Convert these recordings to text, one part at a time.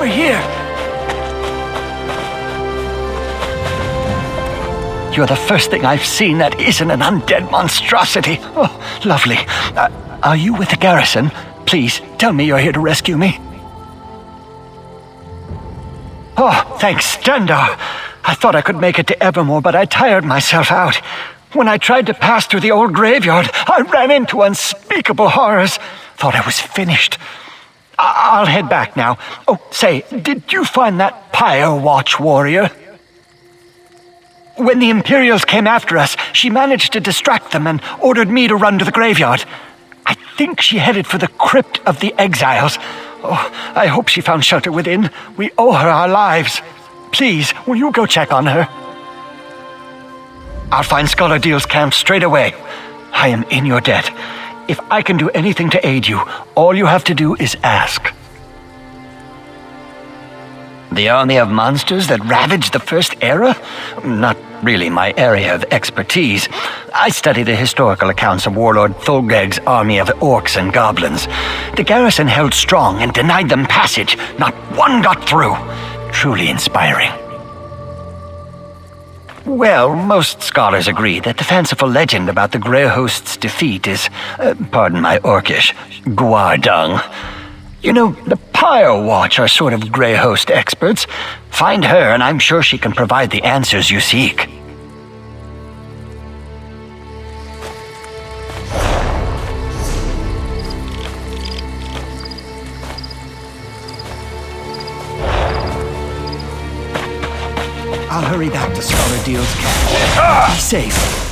Here. You're the first thing I've seen that isn't an undead monstrosity. Oh, lovely. Are you with the garrison? Please, tell me you're here to rescue me. Oh, thanks, Stendar. I thought I could make it to Evermore, but I tired myself out. When I tried to pass through the old graveyard, I ran into unspeakable horrors. Thought I was finished. I'll head back now. Oh, say, did you find that Pyre Watch warrior? When the Imperials came after us, she managed to distract them and ordered me to run to the graveyard. I think she headed for the Crypt of the Exiles. Oh, I hope she found shelter within. We owe her our lives. Please, will you go check on her? I'll find Scholar Deal's camp straight away. I am in your debt. If I can do anything to aid you, all you have to do is ask. The army of monsters that ravaged the First Era? Not really my area of expertise. I study the historical accounts of Warlord Thulgeg's army of orcs and goblins. The garrison held strong and denied them passage. Not one got through. Truly inspiring. Well, most scholars agree that the fanciful legend about the Grey Host's defeat is, pardon my Orcish, guardung. You know, the Pyre Watch are sort of Grey Host experts. Find her and I'm sure she can provide the answers you seek. I'll hurry back to Scholar Deal's camp. Be safe.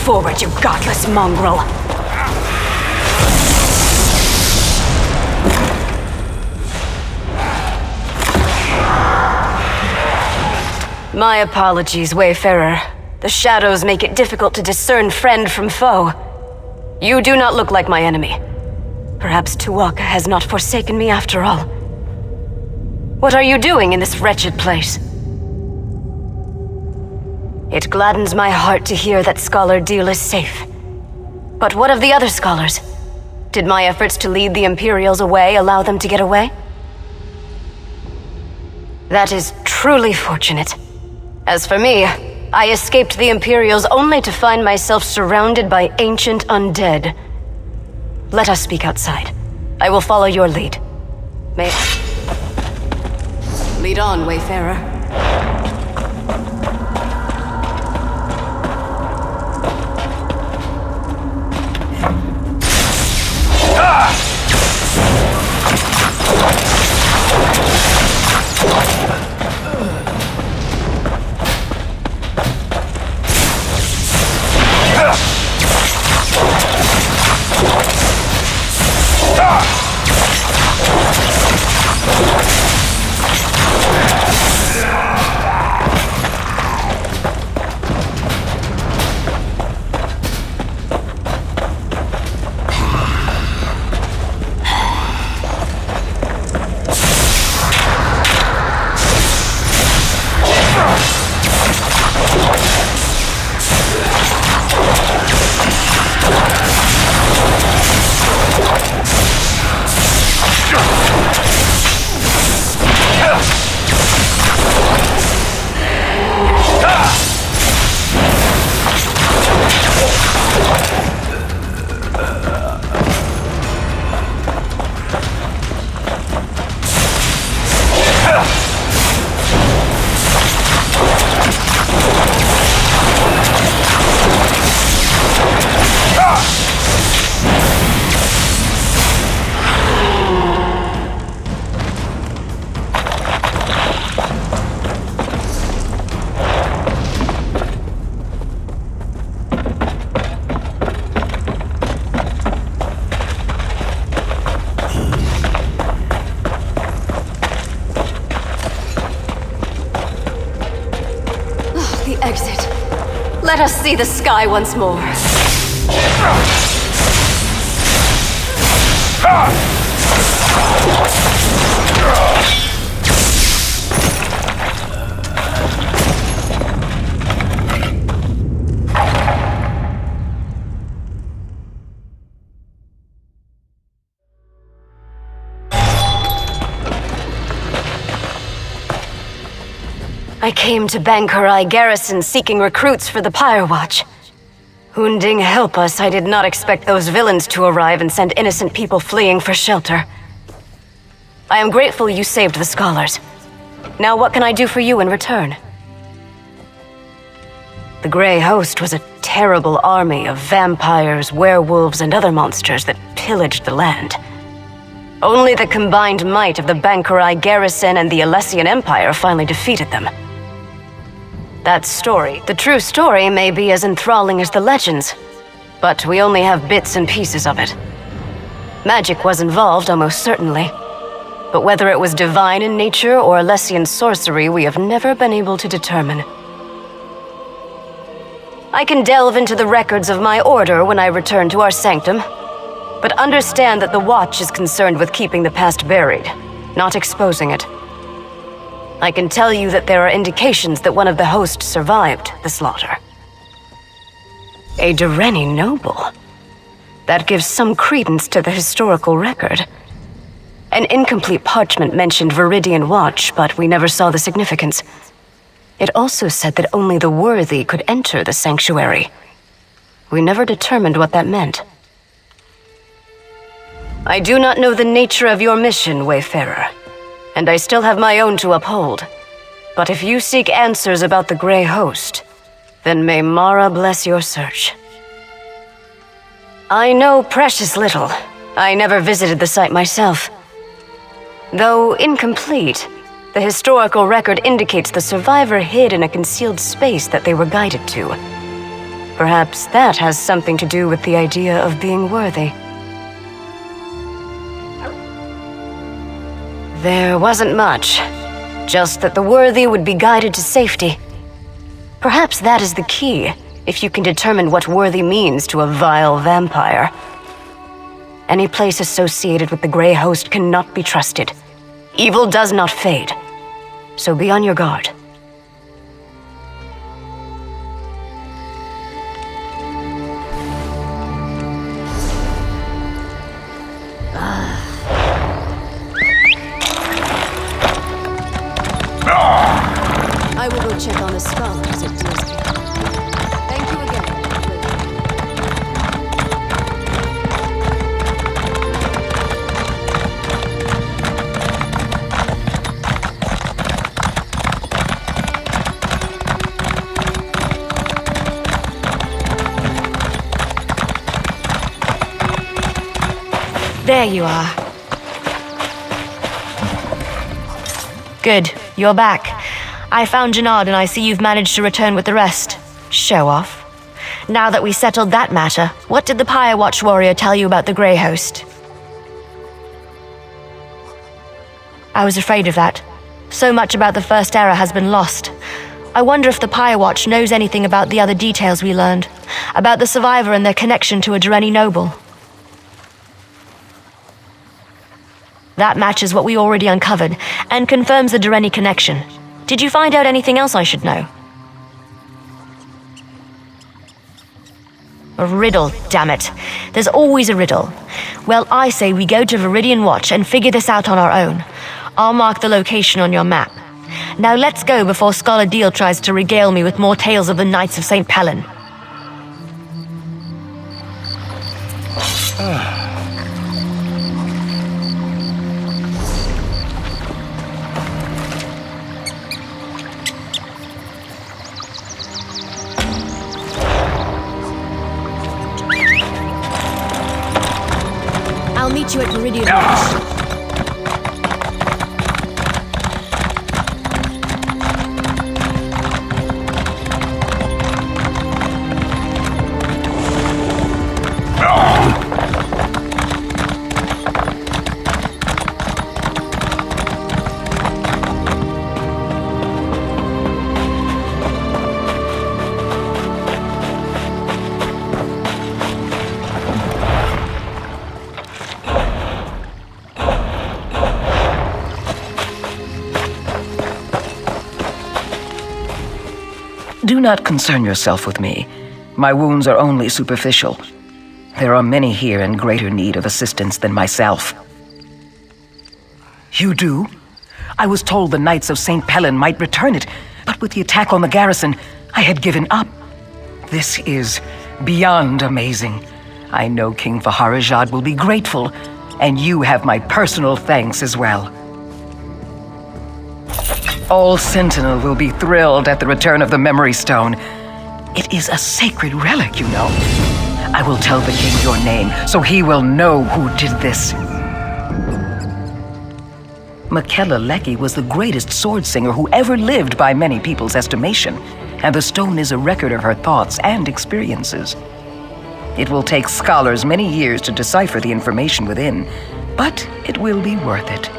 forward, you godless mongrel! My apologies, Wayfarer. The shadows make it difficult to discern friend from foe. You do not look like my enemy. Perhaps Tuwaka has not forsaken me after all. What are you doing in this wretched place? It gladdens my heart to hear that Scholar Deal is safe. But what of the other scholars? Did my efforts to lead the Imperials away allow them to get away? That is truly fortunate. As for me, I escaped the Imperials only to find myself surrounded by ancient undead. Let us speak outside. I will follow your lead. May... Lead on, Wayfarer. Let us see the sky once more. I came to Bankurai Garrison seeking recruits for the Pyre Watch. Hunding help us, I did not expect those villains to arrive and send innocent people fleeing for shelter. I am grateful you saved the scholars. Now what can I do for you in return? The Grey Host was a terrible army of vampires, werewolves, and other monsters that pillaged the land. Only the combined might of the Bankurai Garrison and the Alessian Empire finally defeated them. That story, the true story, may be as enthralling as the legends, but we only have bits and pieces of it. Magic was involved, almost certainly, but whether it was divine in nature or Alessian sorcery, we have never been able to determine. I can delve into the records of my order when I return to our sanctum, but understand that the Watch is concerned with keeping the past buried, not exposing it. I can tell you that there are indications that one of the hosts survived the slaughter. A Dureni noble. That gives some credence to the historical record. An incomplete parchment mentioned Viridian Watch, but we never saw the significance. It also said that only the worthy could enter the sanctuary. We never determined what that meant. I do not know the nature of your mission, Wayfarer, and I still have my own to uphold. But if you seek answers about the Grey Host, then may Mara bless your search. I know precious little. I never visited the site myself. Though incomplete, the historical record indicates the survivor hid in a concealed space that they were guided to. Perhaps that has something to do with the idea of being worthy. There wasn't much, just that the worthy would be guided to safety. Perhaps that is the key, if you can determine what worthy means to a vile vampire. Any place associated with the Grey Host cannot be trusted. Evil does not fade, so be on your guard. I will go check on the scholars at Disney. Thank you again. There you are. Good, you're back. I found Jannard and I see you've managed to return with the rest. Show off. Now that we settled that matter, what did the Pyre Watch warrior tell you about the Grey Host? I was afraid of that. So much about the First Era has been lost. I wonder if the Pyre Watch knows anything about the other details we learned, about the survivor and their connection to a Durrani noble. That matches what we already uncovered, and confirms the Durrani connection. Did you find out anything else I should know? A riddle, damn it. There's always a riddle. Well, I say we go to Viridian Watch and figure this out on our own. I'll mark the location on your map. Now let's go before Scholar Deal tries to regale me with more tales of the Knights of St. Pellen. I'll meet you at Viridian Watch. Do not concern yourself with me. My wounds are only superficial. There are many here in greater need of assistance than myself. You do? I was told the Knights of St. Pellen might return it, but with the attack on the garrison, I had given up. This is beyond amazing. I know King Faharajad will be grateful, and you have my personal thanks as well. All Sentinel will be thrilled at the return of the Memory Stone. It is a sacred relic, you know. I will tell the king your name, so he will know who did this. Makella Lecky was the greatest sword singer who ever lived by many people's estimation, and the stone is a record of her thoughts and experiences. It will take scholars many years to decipher the information within, but it will be worth it.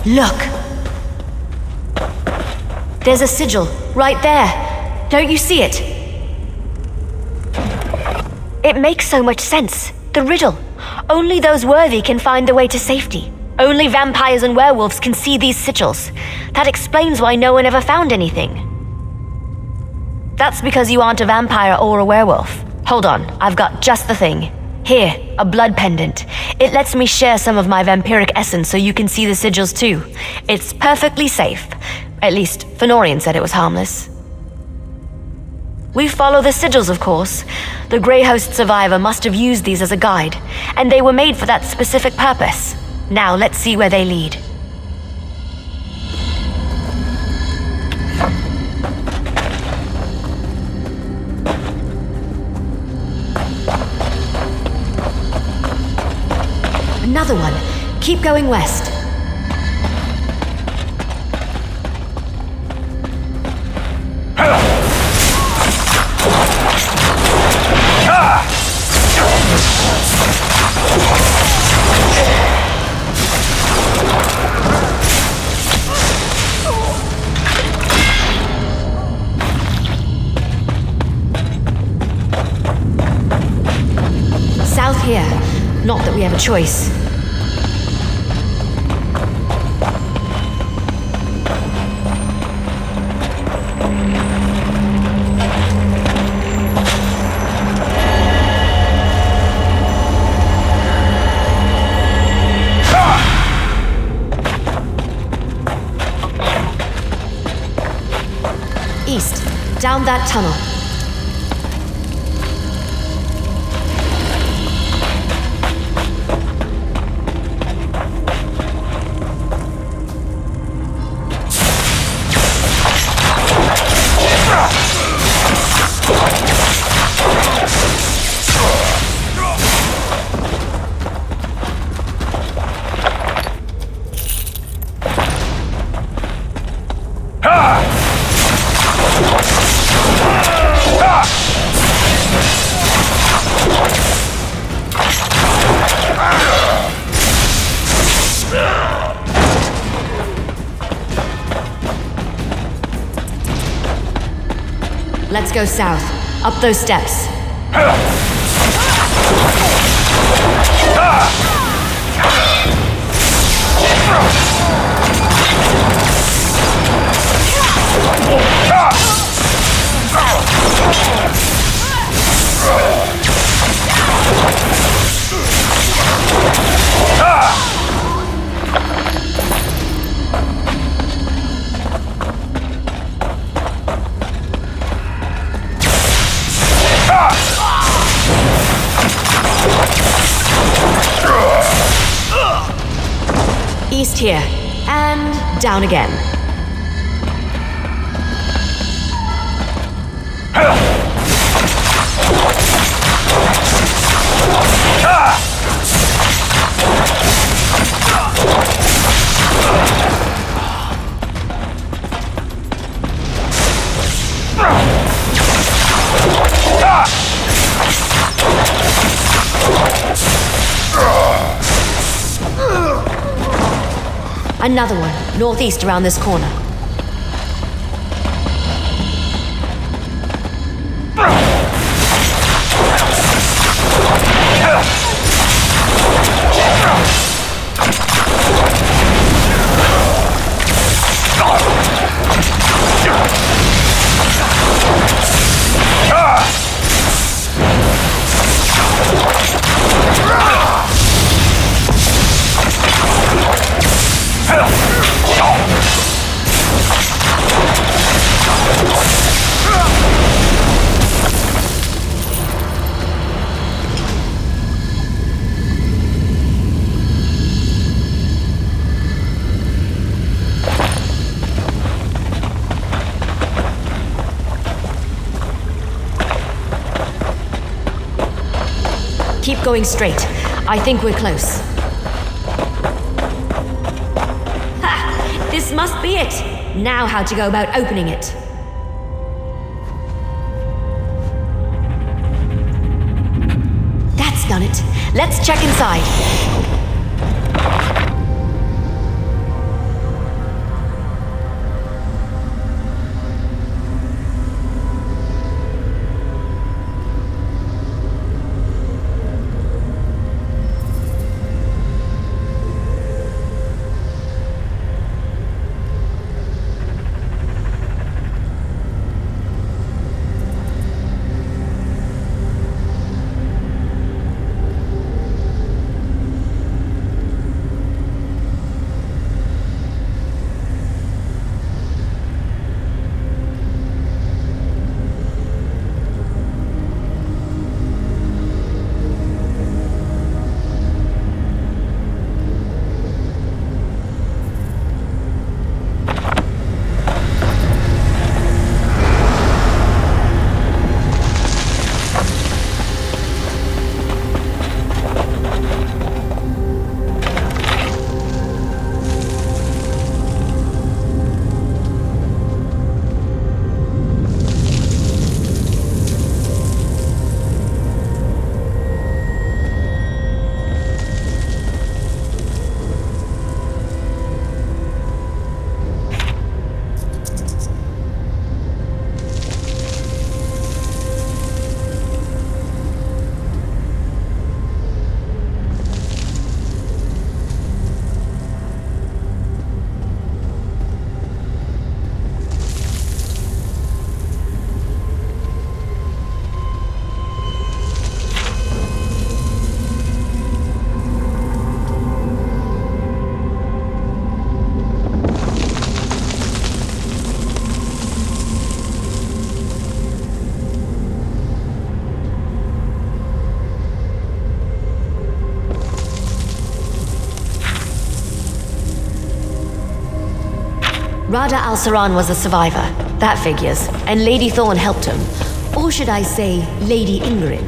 Look! There's a sigil, right there. Don't you see it? It makes so much sense. The riddle. Only those worthy can find the way to safety. Only vampires and werewolves can see these sigils. That explains why no one ever found anything. That's because you aren't a vampire or a werewolf. Hold on, I've got just the thing. Here, a blood pendant. It lets me share some of my vampiric essence so you can see the sigils too. It's perfectly safe. At least, Fenorian said it was harmless. We follow the sigils, of course. The Grey Host survivor must have used these as a guide, and they were made for that specific purpose. Now, let's see where they lead. Another one. Keep going west. South here. Not that we have a choice. East, down that tunnel. Let's go south, up those steps. East here, and down again. Another one, northeast around this corner. Keep going straight. I think we're close. Ha! This must be it. Now how to go about opening it. That's done it. Let's check inside. Rada al-Saran was a survivor. That figures. And Lady Thorn helped him. Or should I say, Lady Ingrid?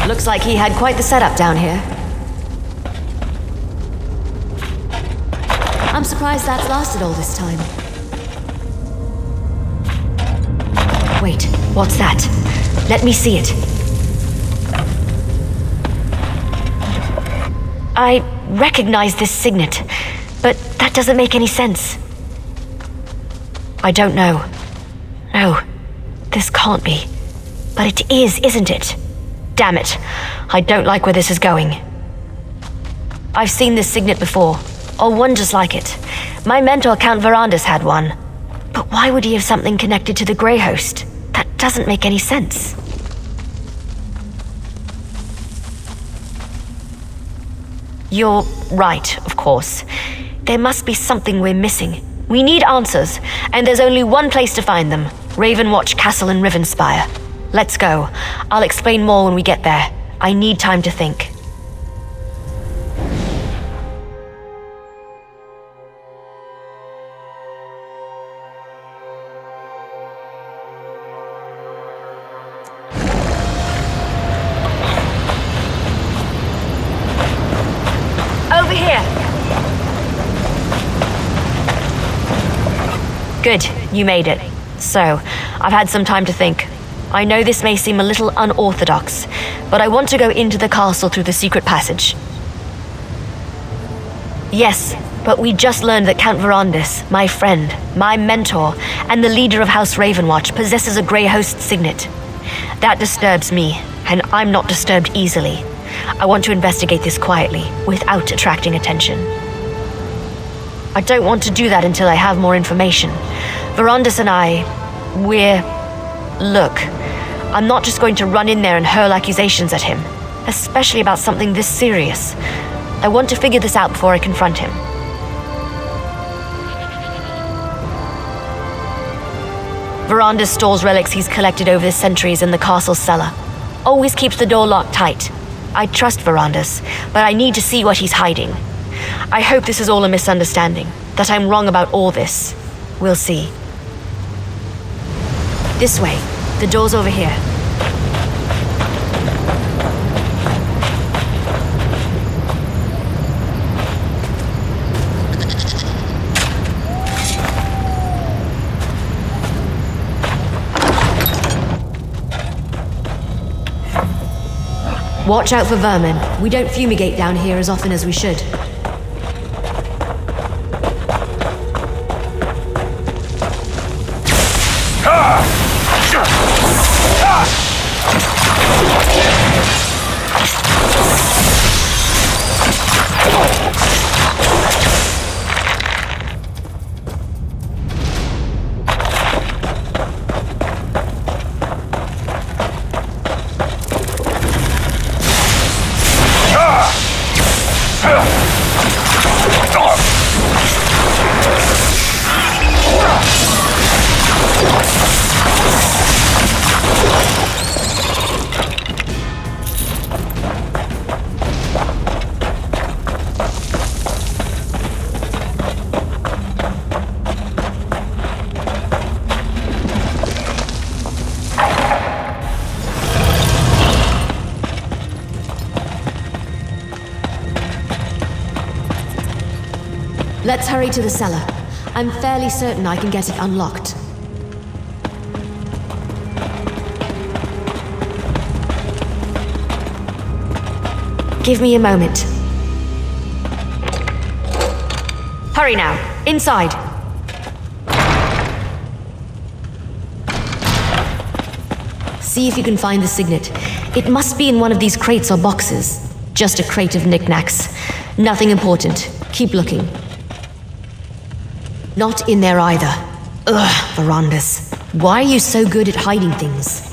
Looks like he had quite the setup down here. I'm surprised that's lasted all this time. Wait, what's that? Let me see it. I recognize this signet, but that doesn't make any sense. I don't know. No, this can't be. But it is, isn't it? Damn it. I don't like where this is going. I've seen this signet before, or one just like it. My mentor, Count Verandis, had one. But why would he have something connected to the Grey Host? That doesn't make any sense. You're right, of course. There must be something we're missing. We need answers, and there's only one place to find them. Ravenwatch Castle in Rivenspire. Let's go. I'll explain more when we get there. I need time to think. Over here! Good, you made it. So, I've had some time to think. I know this may seem a little unorthodox, but I want to go into the castle through the secret passage. Yes, but we just learned that Count Verandis, my friend, my mentor, and the leader of House Ravenwatch possesses a Grey Host signet. That disturbs me, and I'm not disturbed easily. I want to investigate this quietly, without attracting attention. I don't want to do that until I have more information. Verandis and Look, I'm not just going to run in there and hurl accusations at him, especially about something this serious. I want to figure this out before I confront him. Verandis stores relics he's collected over the centuries in the castle's cellar. Always keeps the door locked tight. I trust Verandis, but I need to see what he's hiding. I hope this is all a misunderstanding, that I'm wrong about all this. We'll see. This way. The door's over here. Watch out for vermin. We don't fumigate down here as often as we should. Let's hurry to the cellar. I'm fairly certain I can get it unlocked. Give me a moment. Hurry now. Inside. See if you can find the signet. It must be in one of these crates or boxes. Just a crate of knickknacks. Nothing important. Keep looking. Not in there either. Ugh, Verandas. Why are you so good at hiding things?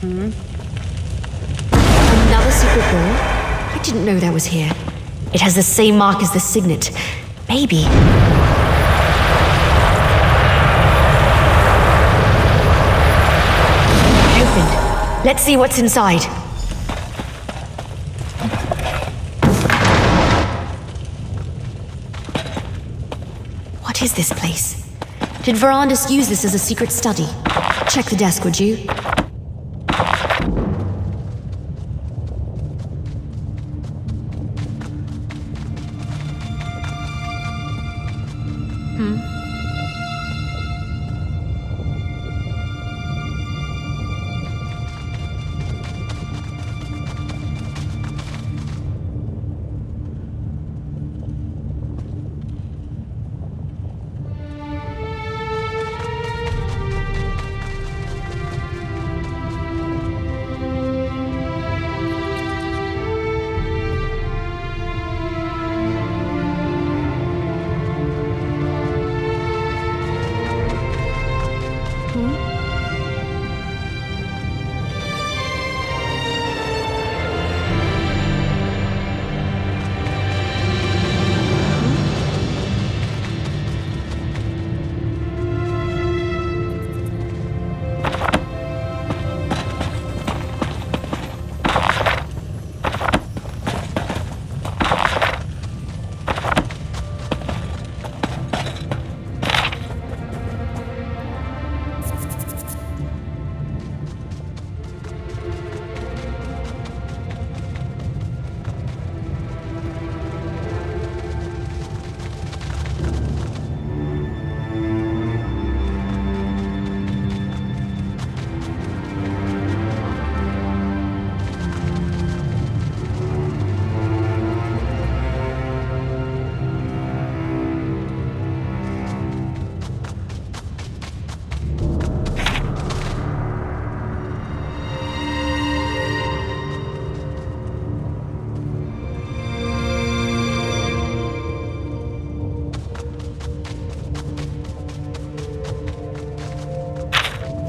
Another secret door? I didn't know that was here. It has the same mark as the signet. Maybe. Opened. Let's see what's inside. What is this place? Did Verandas use this as a secret study? Check the desk, would you?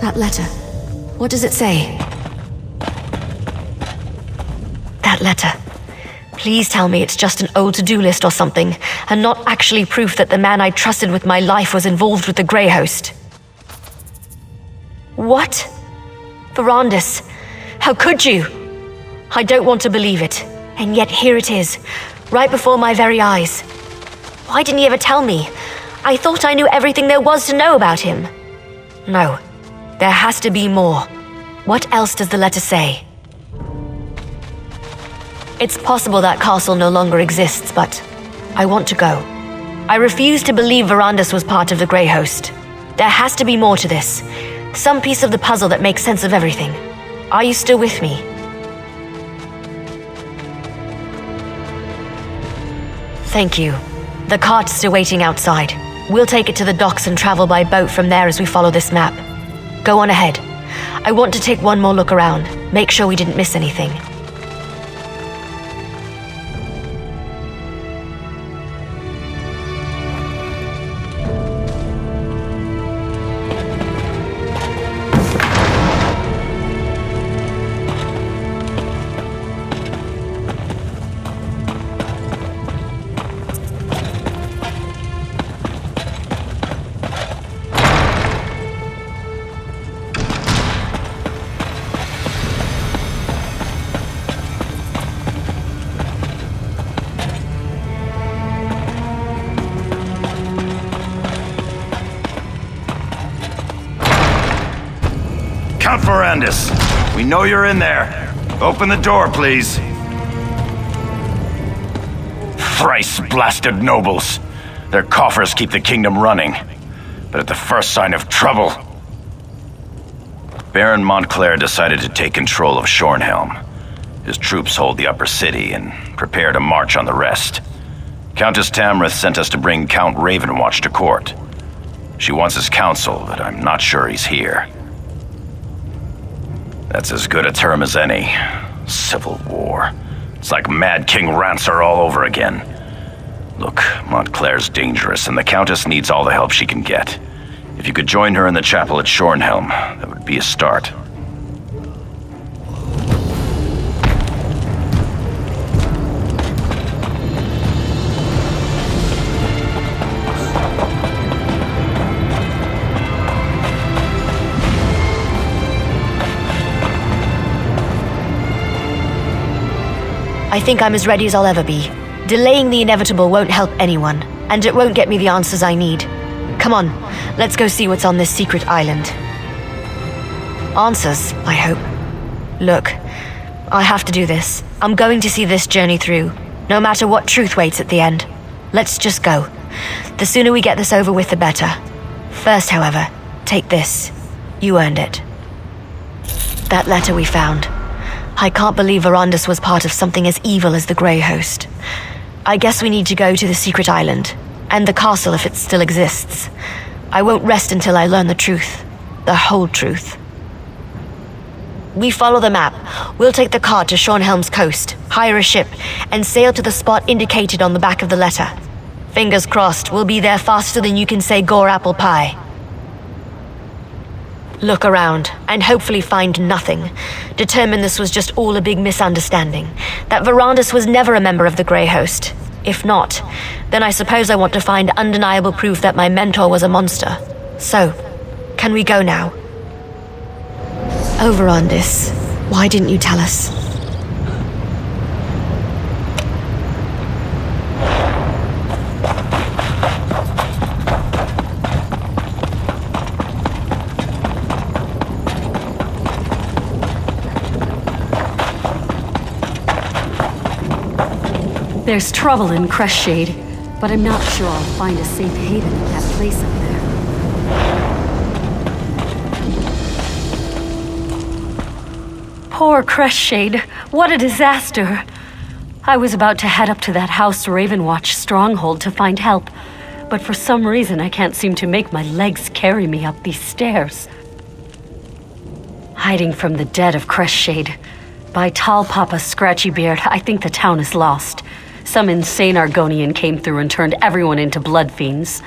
That letter. What does it say? That letter. Please tell me it's just an old to-do list or something, and not actually proof that the man I trusted with my life was involved with the Grey Host. What? Verandas, how could you? I don't want to believe it, and yet here it is, right before my very eyes. Why didn't he ever tell me? I thought I knew everything there was to know about him. No, there has to be more. What else does the letter say? It's possible that castle no longer exists, but I want to go. I refuse to believe Verandas was part of the Grey Host. There has to be more to this. Some piece of the puzzle that makes sense of everything. Are you still with me? Thank you. The cart's still waiting outside. We'll take it to the docks and travel by boat from there as we follow this map. Go on ahead. I want to take one more look around. Make sure we didn't miss anything. Count Ferrandis, we know you're in there. Open the door, please. Thrice-blasted nobles. Their coffers keep the kingdom running. But at the first sign of trouble... Baron Montclair decided to take control of Shornhelm. His troops hold the upper city and prepare to march on the rest. Countess Tamrith sent us to bring Count Ravenwatch to court. She wants his counsel, but I'm not sure he's here. That's as good a term as any. Civil war. It's like Mad King Rancer all over again. Look, Montclair's dangerous, and the Countess needs all the help she can get. If you could join her in the chapel at Shornhelm, that would be a start. I think I'm as ready as I'll ever be. Delaying the inevitable won't help anyone, and it won't get me the answers I need. Come on, let's go see what's on this secret island. Answers, I hope. Look, I have to do this. I'm going to see this journey through, no matter what truth waits at the end. Let's just go. The sooner we get this over with, the better. First, however, take this. You earned it. That letter we found. I can't believe Verandis was part of something as evil as the Grey Host. I guess we need to go to the secret island, and the castle if it still exists. I won't rest until I learn the truth. The whole truth. We follow the map. We'll take the cart to Shornhelm's coast, hire a ship, and sail to the spot indicated on the back of the letter. Fingers crossed, we'll be there faster than you can say gore apple pie. Look around, and hopefully find nothing. Determine this was just all a big misunderstanding. That Verandis was never a member of the Grey Host. If not, then I suppose I want to find undeniable proof that my mentor was a monster. So, can we go now? Oh, Verandis, why didn't you tell us? There's trouble in Crestshade, but I'm not sure I'll find a safe haven in that place up there. Poor Crestshade, what a disaster! I was about to head up to that House Ravenwatch stronghold to find help, but for some reason I can't seem to make my legs carry me up these stairs. Hiding from the dead of Crestshade. By Tall Papa Scratchybeard, I think the town is lost. Some insane Argonian came through and turned everyone into blood fiends.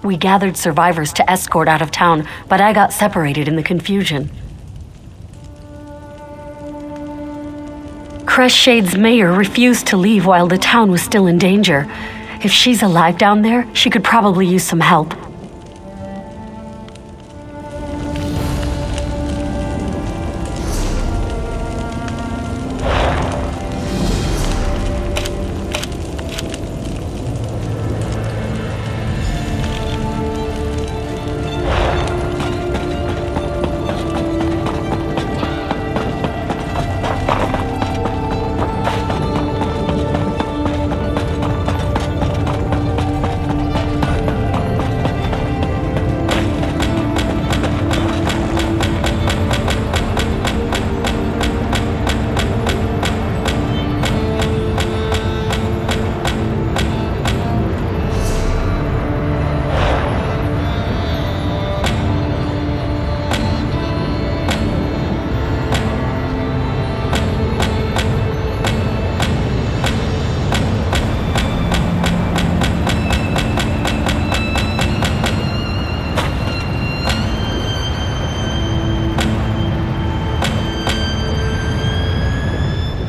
We gathered survivors to escort out of town, but I got separated in the confusion. Crestshades' mayor refused to leave while the town was still in danger. If she's alive down there, she could probably use some help.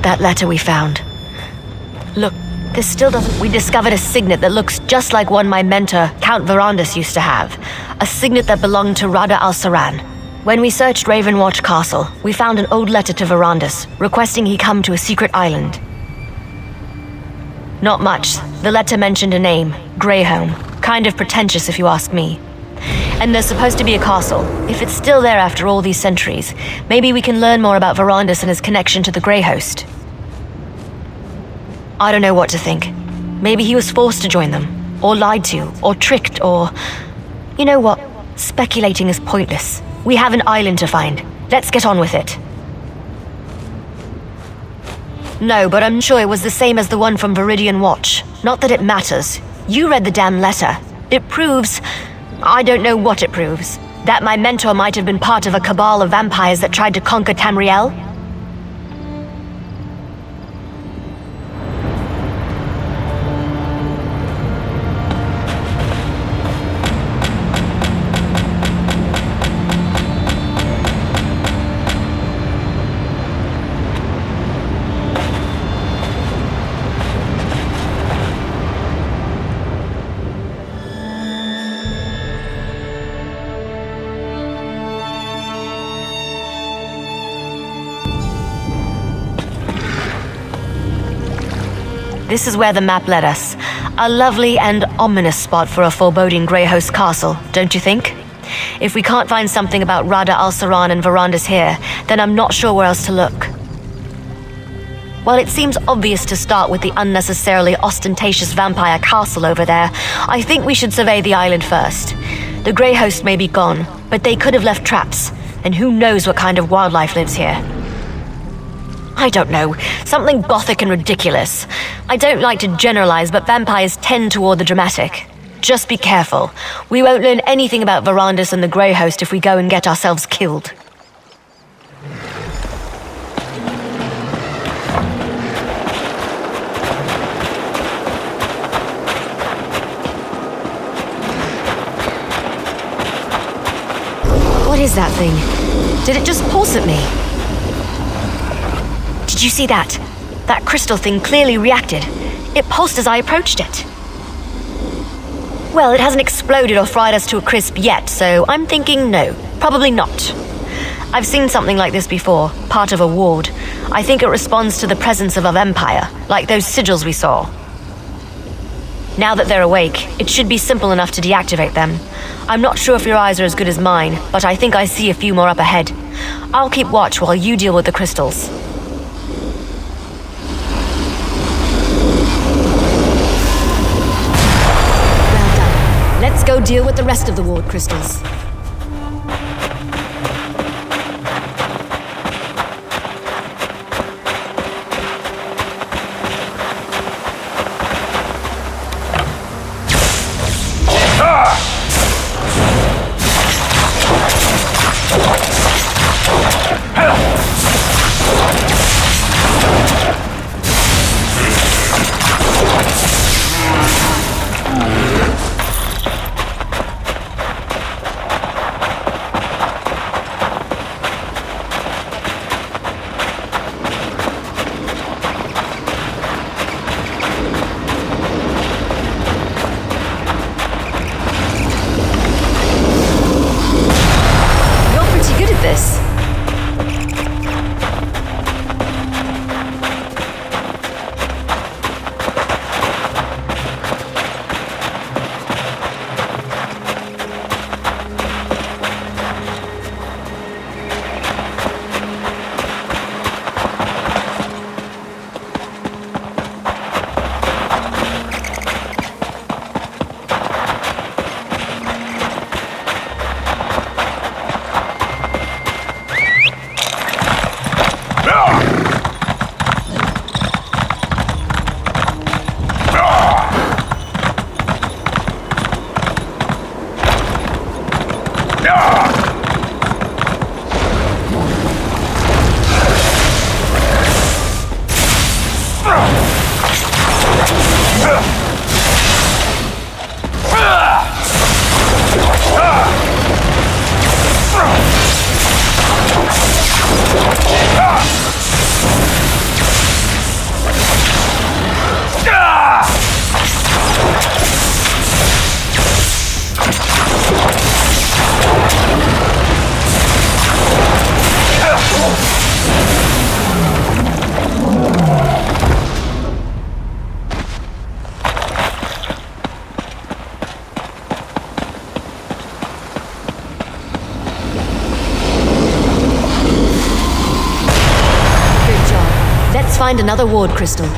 that letter we found. Look, this still doesn't... We discovered a signet that looks just like one my mentor, Count Verandus, used to have. A signet that belonged to Rada al-Saran. When we searched Ravenwatch Castle, we found an old letter to Verandus, requesting he come to a secret island. Not much. The letter mentioned a name, Greyholm. Kind of pretentious if you ask me. And there's supposed to be a castle. If it's still there after all these centuries, maybe we can learn more about Verandus and his connection to the Grey Host. I don't know what to think. Maybe he was forced to join them, or lied to, or tricked, or... You know what? Speculating is pointless. We have an island to find. Let's get on with it. No, but I'm sure it was the same as the one from Viridian Watch. Not that it matters. You read the damn letter. It proves... I don't know what it proves. That my mentor might have been part of a cabal of vampires that tried to conquer Tamriel? This is where the map led us. A lovely and ominous spot for a foreboding Grey Host castle, don't you think? If we can't find something about Rada al-Saran and Verandus here, then I'm not sure where else to look. While it seems obvious to start with the unnecessarily ostentatious vampire castle over there, I think we should survey the island first. The Grey Host may be gone, but they could have left traps, and who knows what kind of wildlife lives here. I don't know, something gothic and ridiculous. I don't like to generalize, but vampires tend toward the dramatic. Just be careful. We won't learn anything about Verandus and the Grey Host if we go and get ourselves killed. What is that thing? Did it just pulse at me? Did you see that? That crystal thing clearly reacted. It pulsed as I approached it. Well, it hasn't exploded or fried us to a crisp yet, so I'm thinking no, probably not. I've seen something like this before, part of a ward. I think it responds to the presence of a vampire, like those sigils we saw. Now that they're awake, it should be simple enough to deactivate them. I'm not sure if your eyes are as good as mine, but I think I see a few more up ahead. I'll keep watch while you deal with the crystals. Let's go deal with the rest of the ward crystals. find another ward crystal.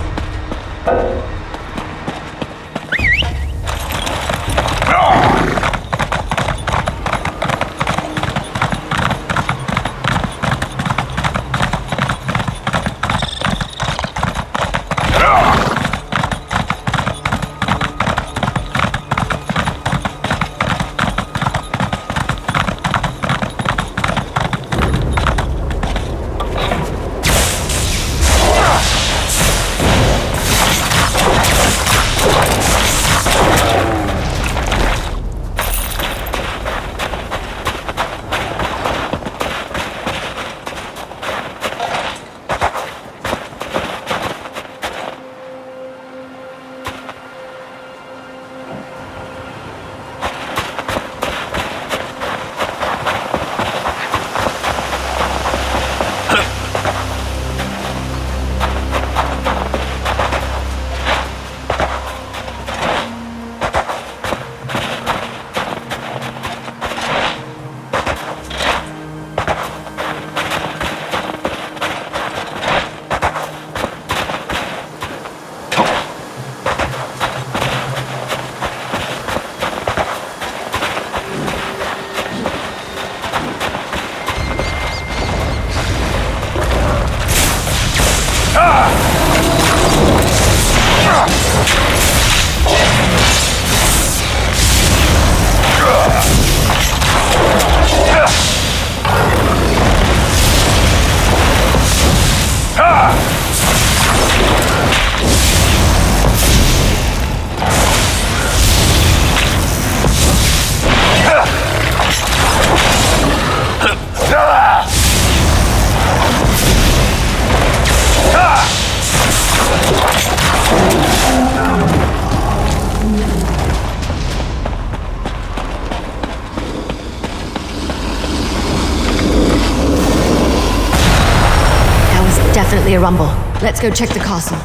Definitely a rumble. Let's go check the castle.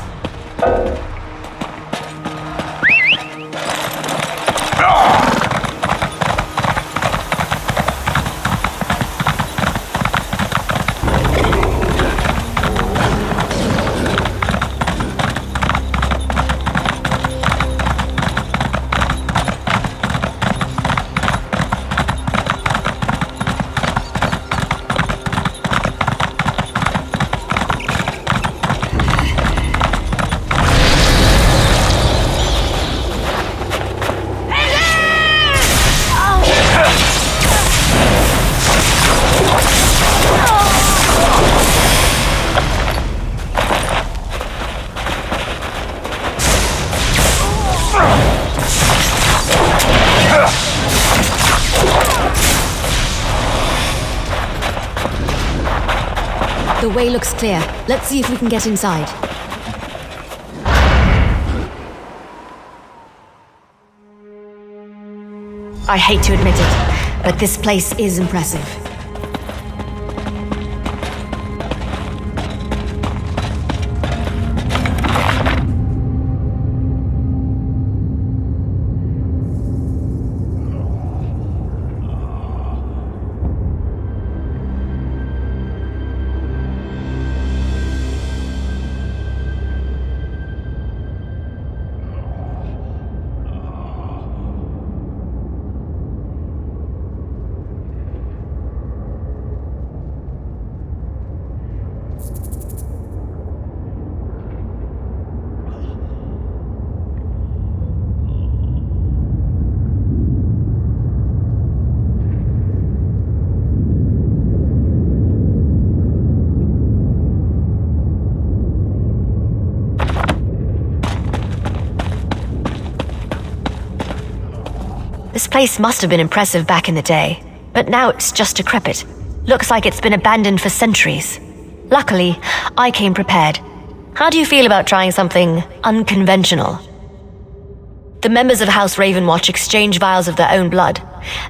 The way looks clear. Let's see if we can get inside. I hate to admit it, but this place is impressive. This place must have been impressive back in the day, but now it's just decrepit. Looks like it's been abandoned for centuries. Luckily, I came prepared. How do you feel about trying something unconventional? The members of House Ravenwatch exchange vials of their own blood.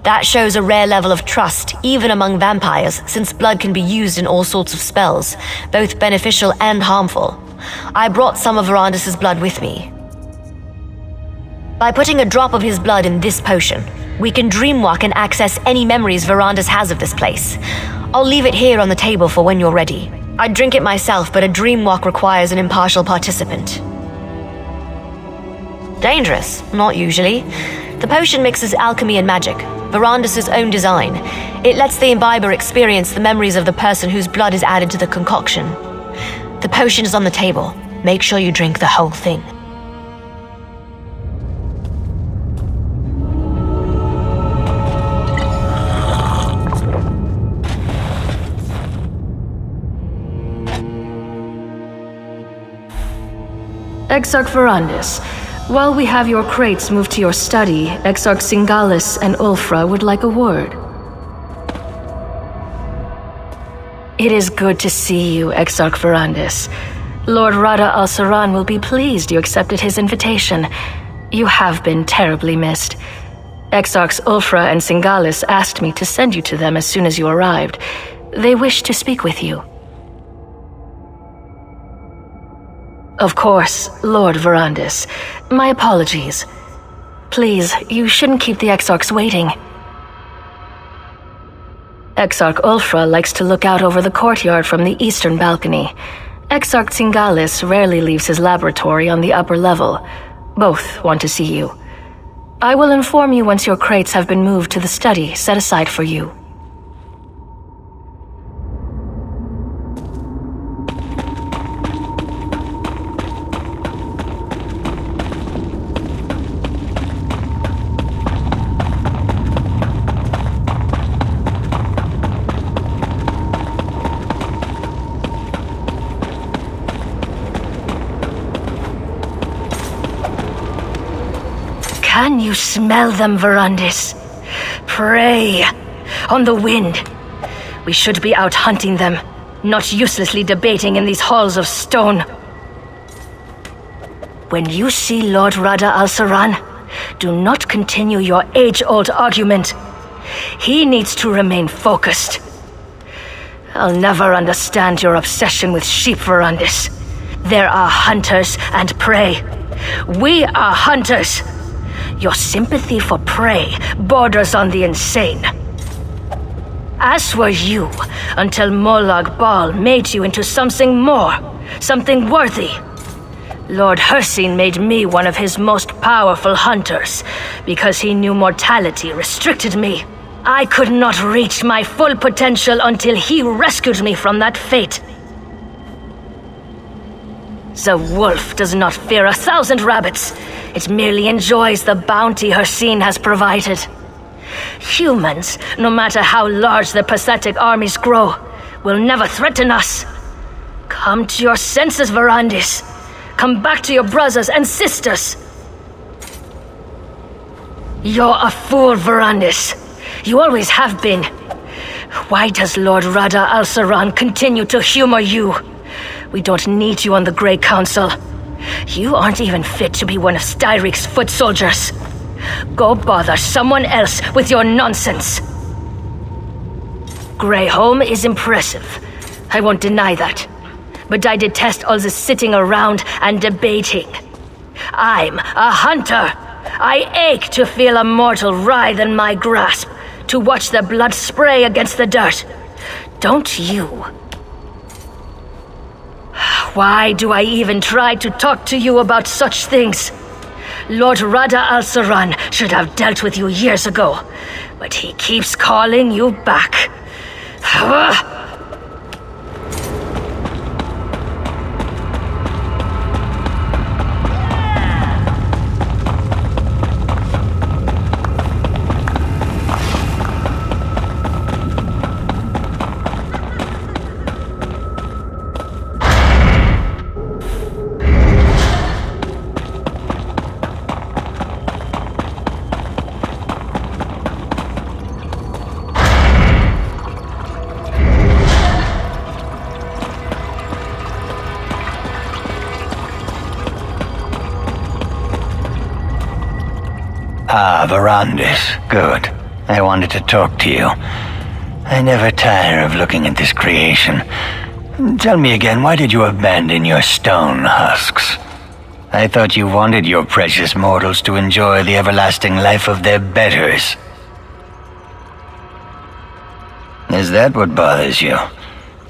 That shows a rare level of trust, even among vampires, since blood can be used in all sorts of spells, both beneficial and harmful. I brought some of Verandis' blood with me. By putting a drop of his blood in this potion, we can dreamwalk and access any memories Verandis has of this place. I'll leave it here on the table for when you're ready. I'd drink it myself, but a dream walk requires an impartial participant. Dangerous? Not usually. The potion mixes alchemy and magic, Verandis' own design. It lets the imbiber experience the memories of the person whose blood is added to the concoction. The potion is on the table. Make sure you drink the whole thing. Exarch Verandis, while we have your crates moved to your study, Exarch Singalis and Ulfra would like a word. It is good to see you, Exarch Verandis. Lord Rada al-Saran will be pleased you accepted his invitation. You have been terribly missed. Exarchs Ulfra and Singalis asked me to send you to them as soon as you arrived. They wish to speak with you. Of course, Lord Verandis. My apologies. Please, you shouldn't keep the Exarchs waiting. Exarch Ulfra likes to look out over the courtyard from the eastern balcony. Exarch Singalis rarely leaves his laboratory on the upper level. Both want to see you. I will inform you once your crates have been moved to the study set aside for you. Can you smell them, Verandis? Prey on the wind. We should be out hunting them, not uselessly debating in these halls of stone. When you see Lord Rada al-Saran, do not continue your age-old argument. He needs to remain focused. I'll never understand your obsession with sheep, Verandis. There are hunters and prey. We are hunters. Your sympathy for prey borders on the insane. As were you, until Molag Bal made you into something more, something worthy. Lord Hircine made me one of his most powerful hunters, because he knew mortality restricted me. I could not reach my full potential until he rescued me from that fate. The wolf does not fear 1,000 rabbits. It merely enjoys the bounty Hircine has provided. Humans, no matter how large their pathetic armies grow, will never threaten us. Come to your senses, Verandis. Come back to your brothers and sisters. You're a fool, Verandis. You always have been. Why does Lord Rada al-Saran continue to humor you? We don't need you on the Grey Council. You aren't even fit to be one of Styrik's foot soldiers. Go bother someone else with your nonsense. Greyholm is impressive. I won't deny that. But I detest all this sitting around and debating. I'm a hunter. I ache to feel a mortal writhe in my grasp, to watch their blood spray against the dirt. Don't you? Why do I even try to talk to you about such things? Lord Rada al-Saran should have dealt with you years ago, but he keeps calling you back. Ah, Verandis. Good. I wanted to talk to you. I never tire of looking at this creation. Tell me again, why did you abandon your stone husks? I thought you wanted your precious mortals to enjoy the everlasting life of their betters. Is that what bothers you?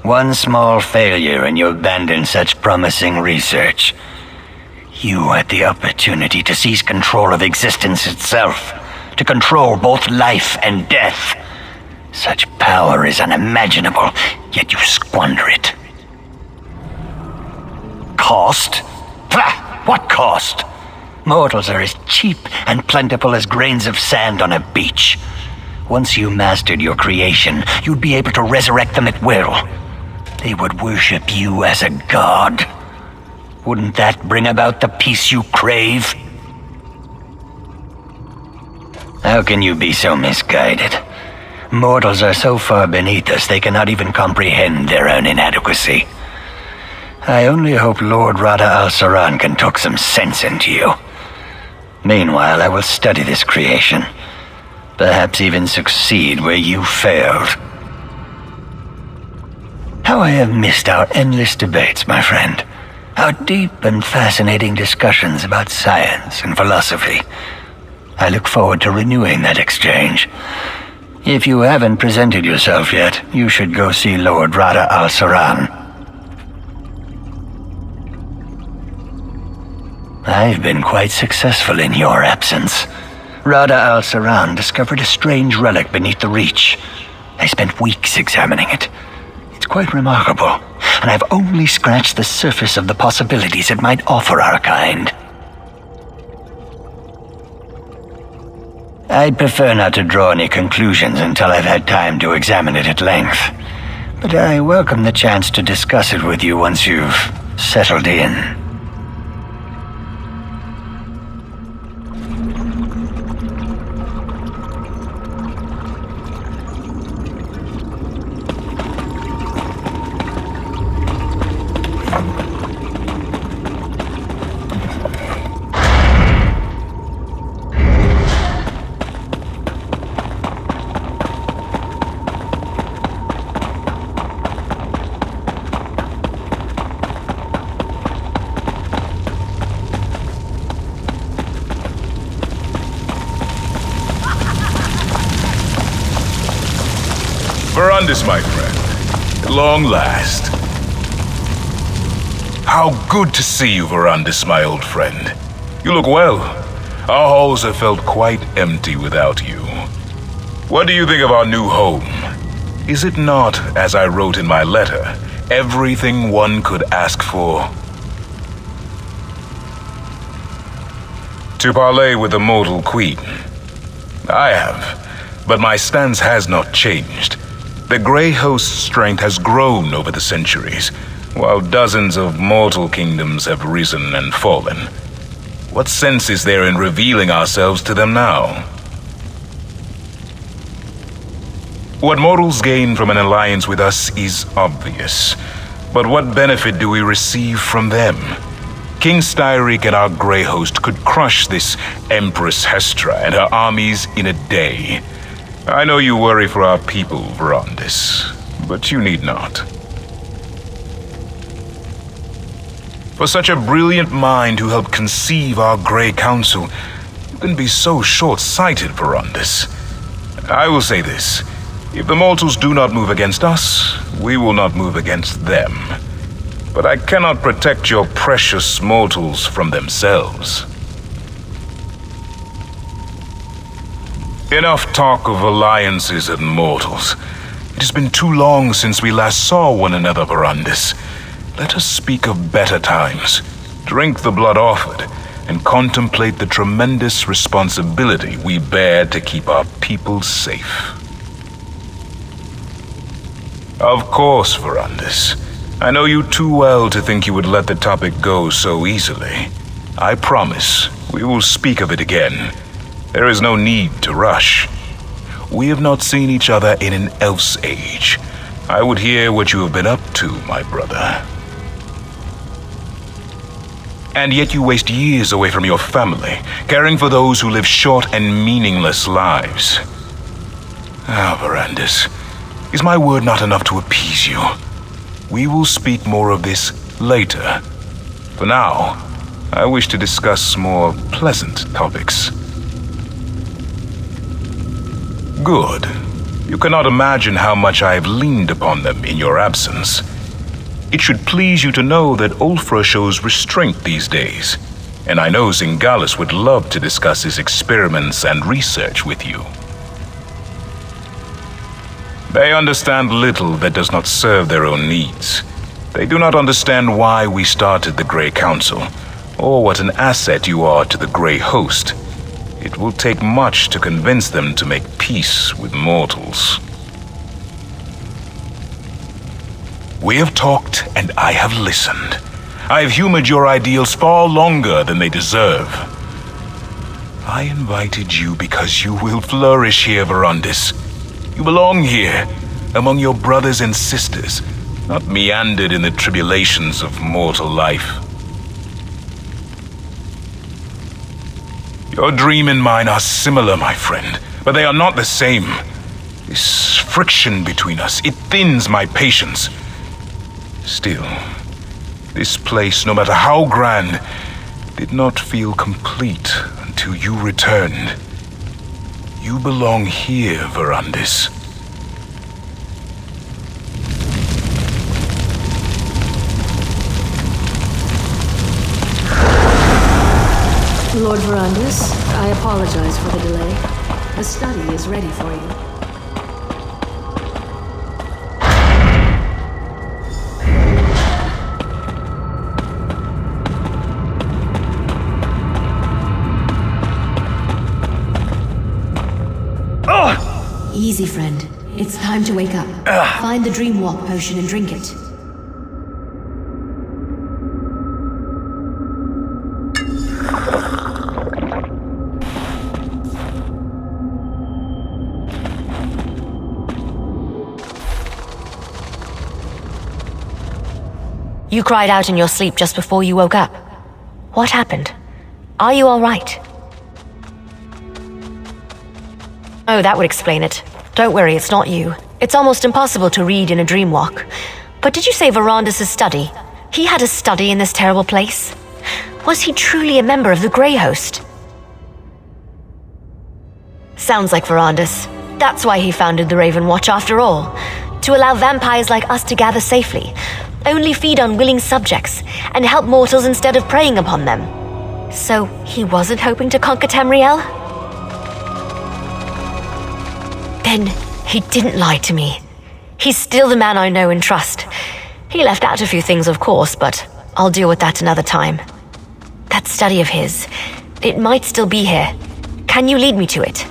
One small failure and you abandon such promising research. You had the opportunity to seize control of existence itself, to control both life and death. Such power is unimaginable, yet you squander it. Cost? Pah! What cost? Mortals are as cheap and plentiful as grains of sand on a beach. Once you mastered your creation, you'd be able to resurrect them at will. They would worship you as a god. Wouldn't that bring about the peace you crave? How can you be so misguided? Mortals are so far beneath us they cannot even comprehend their own inadequacy. I only hope Lord Rada al-Saran can talk some sense into you. Meanwhile, I will study this creation. Perhaps even succeed where you failed. How I have missed our endless debates, my friend. How deep and fascinating discussions about science and philosophy. I look forward to renewing that exchange. If you haven't presented yourself yet, you should go see Lord Rada al-Saran. I've been quite successful in your absence. Rada al-Saran discovered a strange relic beneath the Reach. I spent weeks examining it. It's quite remarkable, and I've only scratched the surface of the possibilities it might offer our kind. I'd prefer not to draw any conclusions until I've had time to examine it at length, but I welcome the chance to discuss it with you once you've settled in. Verandis, my friend. At long last. How good to see you, Verandis, my old friend. You look well. Our halls have felt quite empty without you. What do you think of our new home? Is it not, as I wrote in my letter, everything one could ask for? To parley with the mortal queen. I have, but my stance has not changed. The Grey Host's strength has grown over the centuries, while dozens of mortal kingdoms have risen and fallen. What sense is there in revealing ourselves to them now? What mortals gain from an alliance with us is obvious, but what benefit do we receive from them? King Styric and our Grey Host could crush this Empress Hestra and her armies in a day. I know you worry for our people, Verandis, but you need not. For such a brilliant mind who helped conceive our Grey Council, you can be so short-sighted, Verandis. I will say this. If the mortals do not move against us, we will not move against them. But I cannot protect your precious mortals from themselves. Enough talk of alliances and mortals. It has been too long since we last saw one another, Verandis. Let us speak of better times, drink the blood offered, and contemplate the tremendous responsibility we bear to keep our people safe. Of course, Verandis. I know you too well to think you would let the topic go so easily. I promise we will speak of it again. There is no need to rush. We have not seen each other in an elf's age. I would hear what you have been up to, my brother. And yet you waste years away from your family, caring for those who live short and meaningless lives. Ah, Verandis, is my word not enough to appease you? We will speak more of this later. For now, I wish to discuss more pleasant topics. Good. You cannot imagine how much I have leaned upon them in your absence. It should please you to know that Ulfra shows restraint these days, and I know Zingalis would love to discuss his experiments and research with you. They understand little that does not serve their own needs. They do not understand why we started the Grey Council, or what an asset you are to the Grey Host. It will take much to convince them to make peace with mortals. We have talked and I have listened. I have humored your ideals far longer than they deserve. I invited you because you will flourish here, Verandis. You belong here, among your brothers and sisters, not meandered in the tribulations of mortal life. Your dream and mine are similar, my friend, but they are not the same. This friction between us, it thins my patience. Still, this place, no matter how grand, did not feel complete until you returned. You belong here, Verandis. Lord Verandis, I apologize for the delay. The study is ready for you. Easy, friend. It's time to wake up. Find the Dream Walk potion and drink it. You cried out in your sleep just before you woke up. What happened? Are you all right? Oh, that would explain it. Don't worry, it's not you. It's almost impossible to read in a dream walk. But did you say Verandis' study? He had a study in this terrible place? Was he truly a member of the Grey Host? Sounds like Verandis. That's why he founded the Raven Watch after all. To allow vampires like us to gather safely, only feed on willing subjects, and help mortals instead of preying upon them. So he wasn't hoping to conquer Tamriel? Then he didn't lie to me. He's still the man I know and trust. He left out a few things, of course, but I'll deal with that another time. That study of his, it might still be here. Can you lead me to it?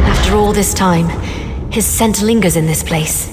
After all this time, his scent lingers in this place.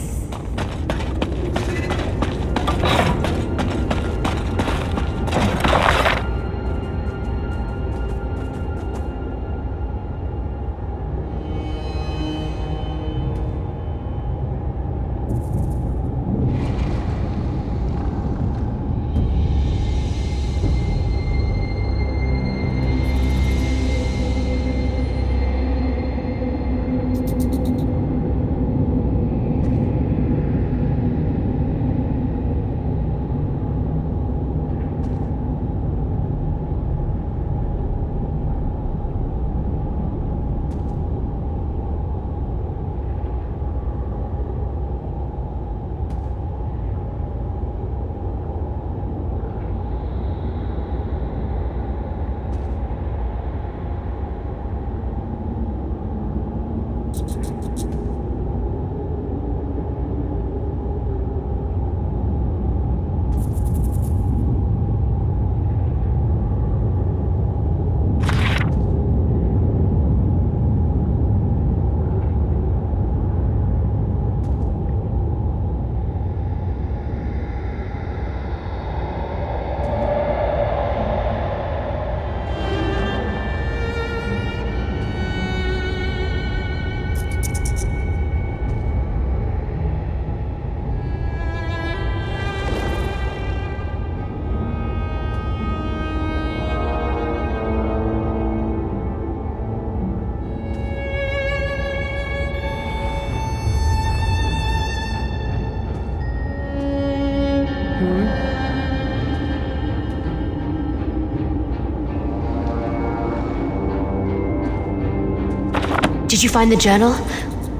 Did you find the journal?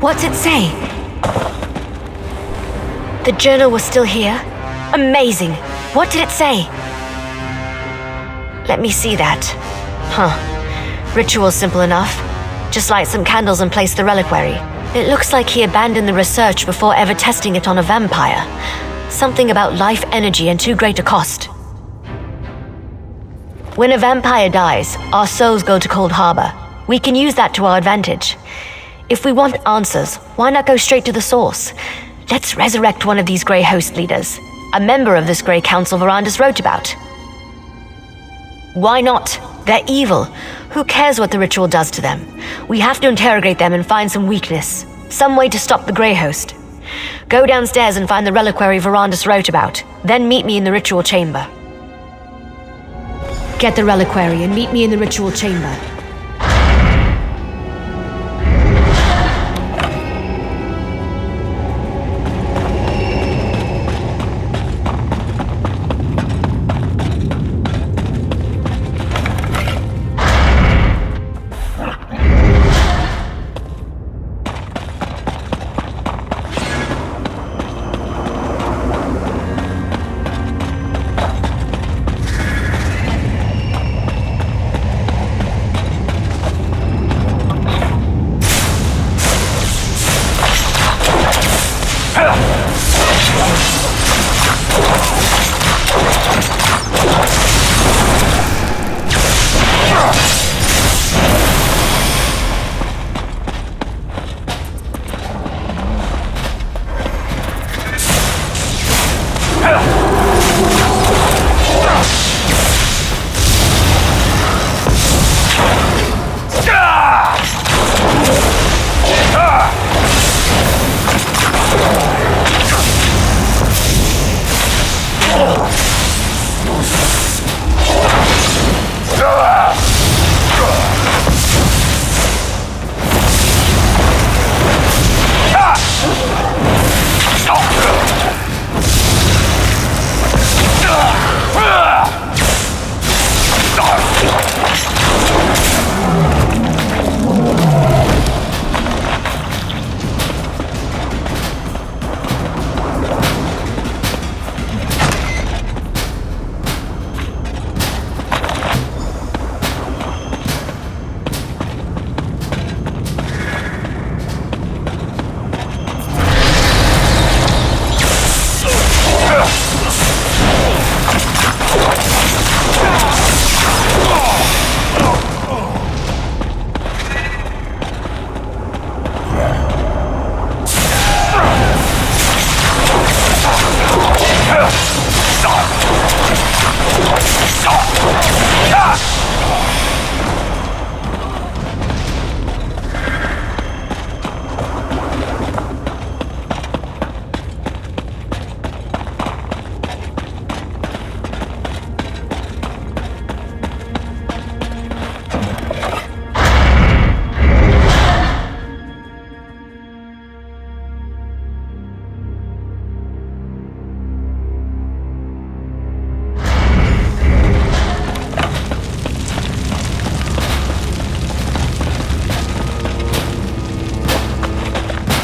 What's it say? The journal was still here? Amazing! What did it say? Let me see that. Huh. Ritual's simple enough. Just light some candles and place the reliquary. It looks like he abandoned the research before ever testing it on a vampire. Something about life energy and too great a cost. When a vampire dies, our souls go to Cold Harbor. We can use that to our advantage. If we want answers, why not go straight to the source? Let's resurrect one of these Grey Host leaders. A member of this Grey Council Verandis wrote about. Why not? They're evil. Who cares what the ritual does to them? We have to interrogate them and find some weakness. Some way to stop the Grey Host. Go downstairs and find the reliquary Verandis wrote about. Then meet me in the ritual chamber. Get the reliquary and meet me in the ritual chamber.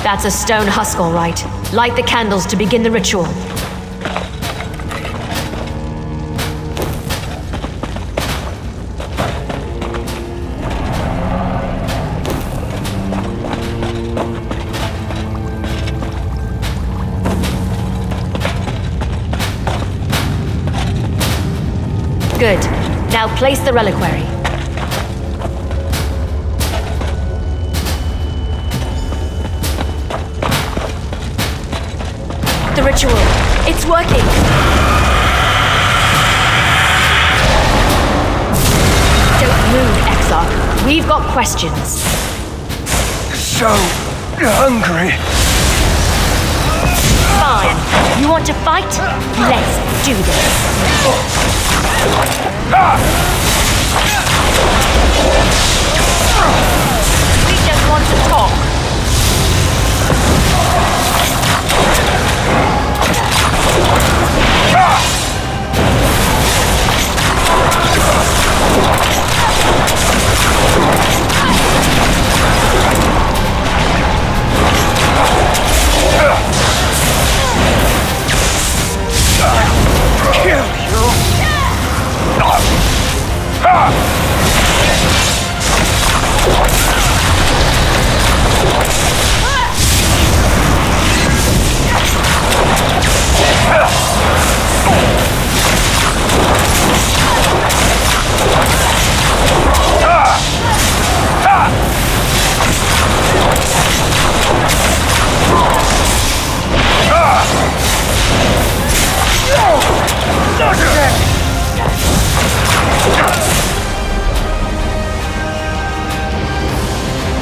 That's a stone husk, all right. Light the candles to begin the ritual. Good. Now place the reliquary. The ritual. It's working! Don't move, Exarch. We've got questions. So hungry. Fine. You want to fight? Let's do this. We just want to talk.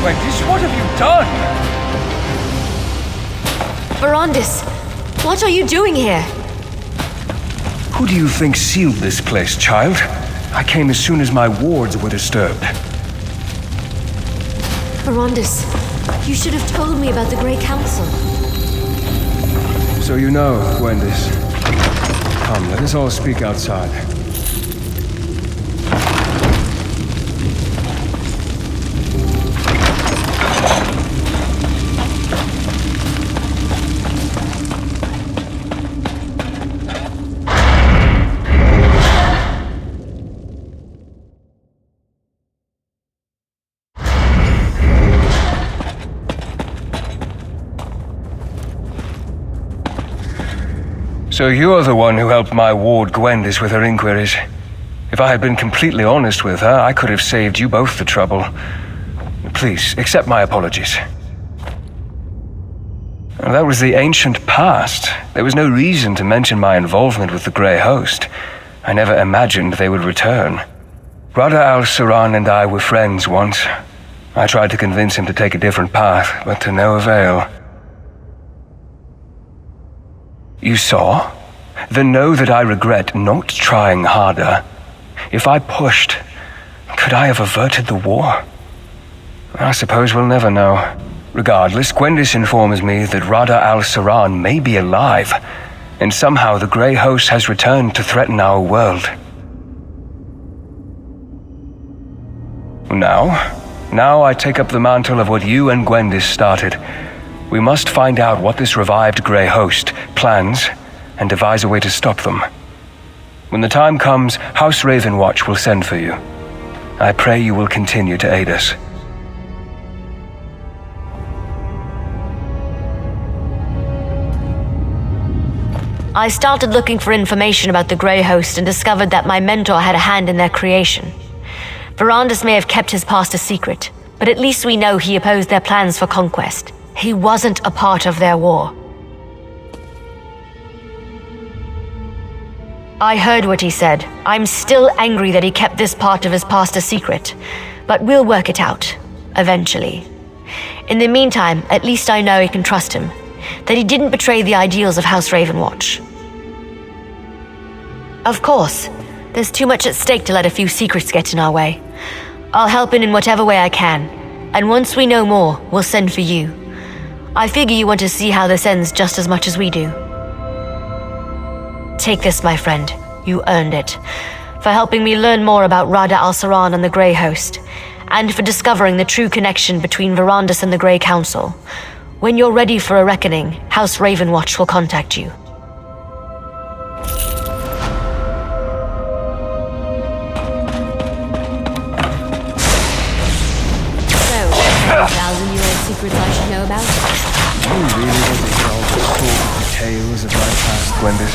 Gwendis, what have you done? Verandis, what are you doing here? Who do you think sealed this place, child? I came as soon as my wards were disturbed. Verandis, you should have told me about the Grey Council. So you know, Gwendis. Come, let us all speak outside. So you're the one who helped my ward Gwendis with her inquiries. If I had been completely honest with her, I could have saved you both the trouble. Please, accept my apologies. That was the ancient past. There was no reason to mention my involvement with the Grey Host. I never imagined they would return. Rada al-Saran and I were friends once. I tried to convince him to take a different path, but to no avail. You saw? Then know that I regret not trying harder. If I pushed, could I have averted the war? I suppose we'll never know. Regardless, Gwendis informs me that Rada al-Saran may be alive, and somehow the Grey Host has returned to threaten our world. Now I take up the mantle of what you and Gwendis started. We must find out what this revived Grey Host plans and devise a way to stop them. When the time comes, House Ravenwatch will send for you. I pray you will continue to aid us. I started looking for information about the Grey Host and discovered that my mentor had a hand in their creation. Verandis may have kept his past a secret, but at least we know he opposed their plans for conquest. He wasn't a part of their war. I heard what he said. I'm still angry that he kept this part of his past a secret, but we'll work it out, eventually. In the meantime, at least I know I can trust him, that he didn't betray the ideals of House Ravenwatch. Of course, there's too much at stake to let a few secrets get in our way. I'll help in whatever way I can, and once we know more, we'll send for you. I figure you want to see how this ends just as much as we do. Take this, my friend. You earned it. For helping me learn more about Rada al-Saran and the Grey Host, and for discovering the true connection between Verandis and the Grey Council. When you're ready for a reckoning, House Ravenwatch will contact you. So, 1,000-year-old secrets I should know about? You really want to hear all the sordid details of my past, Gwendis?